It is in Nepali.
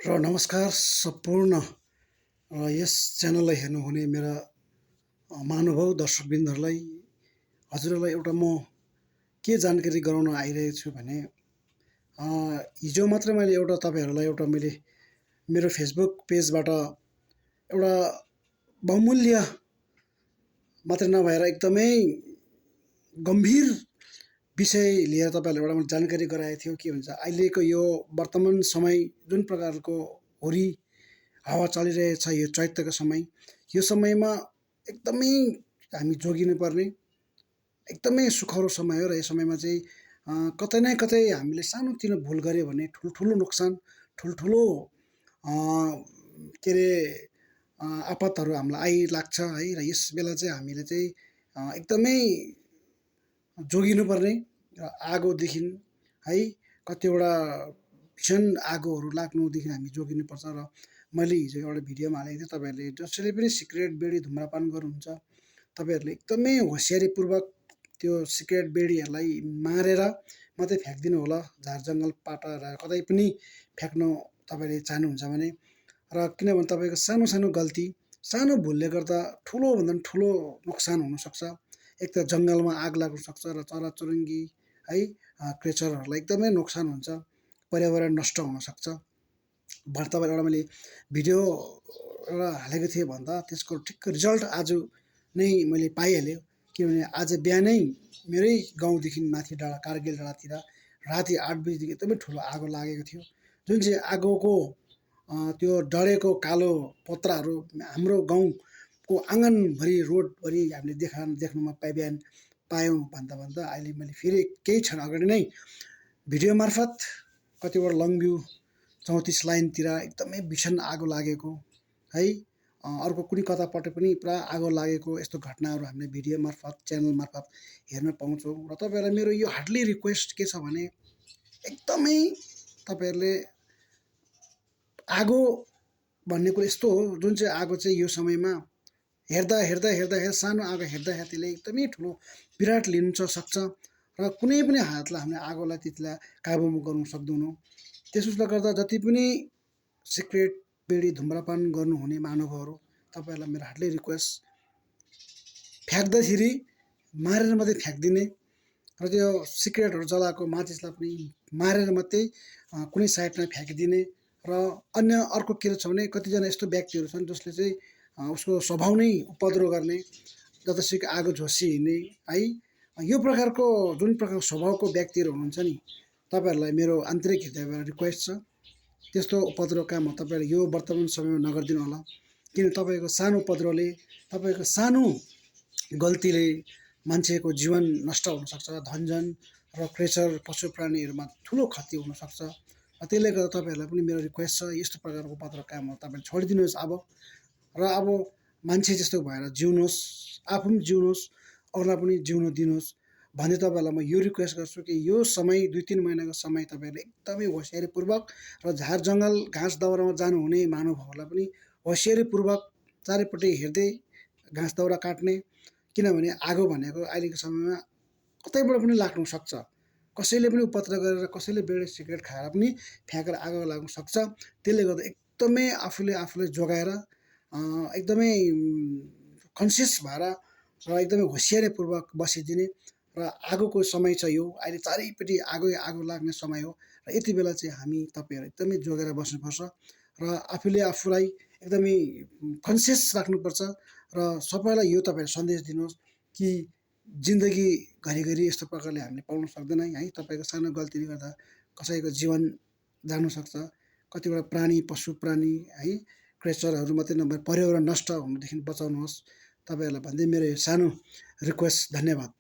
र नमस्कार सम्पूर्ण यस च्यानललाई हेर्नुहुने मेरा महानुभाव दर्शकवृन्दहरूलाई हजुरहरूलाई एउटा म के जानकारी गराउन आइरहेको छु भने हिजो मात्रै मैले एउटा तपाईँहरूलाई एउटा मैले मेरो फेसबुक पेजबाट एउटा बहुमूल्य मात्रै नभएर एकदमै गम्भीर विषय लिएर तपाईँहरूलाई एउटा जानकारी गराएको थियो। के भन्छ अहिलेको यो वर्तमान समय जुन प्रकारको होरी हावा चलिरहेछ यो चैतको समय, यो समयमा एकदमै हामी जोगिनुपर्ने एकदमै सुखरो समय हो। र यो समयमा चाहिँ कतै न कतै हामीले सानोतिनो भुल गऱ्यो भने ठुल्ठुलो नोक्सान ठुल्ठुलो के अरे आपतहरू हामीलाई आइलाग्छ है। र यस बेला चाहिँ हामीले चाहिँ एकदमै जोगिनुपर्ने र आगोदेखि है कतिवटा भीषण आगोहरू लाग्नुदेखि हामी जोगिनुपर्छ। र मैले हिजो एउटा भिडियोमा हालेको थिएँ, तपाईँहरूले जसले पनि सिगरेट बिडी धुम्रपान गर्नुहुन्छ तपाईँहरूले एकदमै होसियारीपूर्वक त्यो सिगरेट बिडीहरूलाई मारेर मात्रै फ्याँकिदिनु होला। झार जङ्गल पाटा कतै पनि फ्याँक्नु तपाईँले चाहनुहुन्छ भने। र किनभने तपाईँको सानो सानो गल्ती सानो भुलले गर्दा ठुलोभन्दा पनि ठुलो नोक्सान हुनसक्छ। एक त जङ्गलमा आग लाग्न सक्छ र चराचुरुङ्गी है क्रेचरहरूलाई एकदमै नोक्सान हुन्छ, पर्यावरण नष्ट हुनसक्छ। तपाईँलाई एउटा मैले भिडियो एउटा हालेको थिएँ भन्दा त्यसको ठिक्क रिजल्ट आज नै मैले पाइहालेँ। किनभने आज बिहानै मेरै गाउँदेखि माथि डाँडा कारगिल डाँडातिर राति 8 बजीदेखि एकदमै ठुलो आगो लागेको थियो। जुन चाहिँ आगोको त्यो डढेको कालो पत्राहरू हाम्रो गाउँको आँगनभरि रोडभरि हामीले देख्नुमा पायौँ भन्दा अहिले मैले फेरि केही क्षण अगाडि नै भिडियो मार्फत कतिवटा लङभ्यू 34 लाइनतिर एकदमै भीषण आगो लागेको है, अर्को कुनै कतापट्टि पनि पुरा आगो लागेको यस्तो घटनाहरू हामीले भिडियो मार्फत च्यानल मार्फत हेर्न पाउँछौँ। र तपाईँहरूलाई मेरो यो हार्डली रिक्वेस्ट के छ भने एकदमै तपाईँहरूले आगो भन्ने कुरो यस्तो हो जुन चाहिँ आगो चाहिँ यो समयमा हेर्दा सानो आगो हेर्दा त्यसले एकदमै ठुलो विराट लिन सक्छ। र कुनै पनि हातलाई हामीले आगोलाई त्यसलाई काबुमा गर्नु सक्दैनौँ। त्यसोले गर्दा जति पनि सिगरेट बिडी धुम्रपान गर्नुहुने महानुभावहरू तपाईँहरूलाई मेरो हार्डली रिक्वेस्ट फ्याँक्दाखेरि मारेर मात्रै फ्याँकिदिने र त्यो सिगरेटहरू जलाएको माचिसलाई पनि मारेर मात्रै कुनै साइडमा फ्याँकिदिने। र अन्य अर्को के छ भने कतिजना यस्तो व्यक्तिहरू छन् जसले चाहिँ उसको स्वभाव नै उपद्रो गर्ने, जतासुकै आगो झोसी हिँड्ने है, यो प्रकारको जुन प्रकारको स्वभावको व्यक्तिहरू हुनुहुन्छ नि तपाईँहरूलाई मेरो आन्तरिक हृदयबाट रिक्वेस्ट छ त्यस्तो उपद्रो कामहरू तपाईँहरूले यो वर्तमान समयमा नगरिदिनु होला। किन तपाईँको सानो उपद्रोले तपाईँको सानो गल्तीले मान्छेको जीवन नष्ट हुनसक्छ, धनजन र क्रेचर पशु प्राणीहरूमा ठुलो क्षति हुनसक्छ। त्यसले गर्दा तपाईँहरूलाई पनि मेरो रिक्वेस्ट छ यस्तो प्रकारको उपद्रो कामहरू तपाईँले छोडिदिनुहोस् अब। र अब मान्छे जस्तो भएर जिउनुहोस्, आफू पनि जिउनुहोस्, अरूलाई पनि जिउन दिनुहोस् भन्ने तपाईँहरूलाई म यो रिक्वेस्ट गर्छु कि यो समय 2-3 महिनाको समय तपाईँहरूले एकदमै होसियारीपूर्वक र झार जङ्गल घाँस दाउरामा जानुहुने महानुभावहरूलाई पनि होसियारीपूर्वक चारैपट्टि हेर्दै घाँस दाउरा काट्ने। किनभने आगो भनेको अहिलेको समयमा कतैबाट पनि लाग्न सक्छ, कसैले पनि उपद्रो गरेर कसैले बिडी सिगरेट खाएर पनि फ्याँकेर आगो लाग्न सक्छ। त्यसले गर्दा एकदमै आफूलाई जोगाएर एकदमै कन्सियस भएर र एकदमै होसियारीपूर्वक बसिदिने। र आगोको समय छ यो, अहिले चारैपट्टि आगो लाग्ने समय हो। र यति बेला चाहिँ हामी तपाईँहरू एकदमै जोगेर बस्नुपर्छ र आफूलाई एकदमै कन्सियस राख्नुपर्छ। र सबैलाई यो तपाईँहरू सन्देश दिनुहोस् कि जिन्दगी घरिघरि यस्तो प्रकारले हामीले पाउन सक्दैन है। तपाईँको सानो गल्तीले गर्दा कसैको जीवन जानु सक्छ, कतिवटा प्राणी पशु प्राणी है क्रेचरहरू मात्रै नभएर पर्यावरण नष्ट हुनुदेखि बचाउनुहोस् तपाईँहरूलाई भन्दै मेरो यो सानो रिक्वेस्ट। धन्यवाद।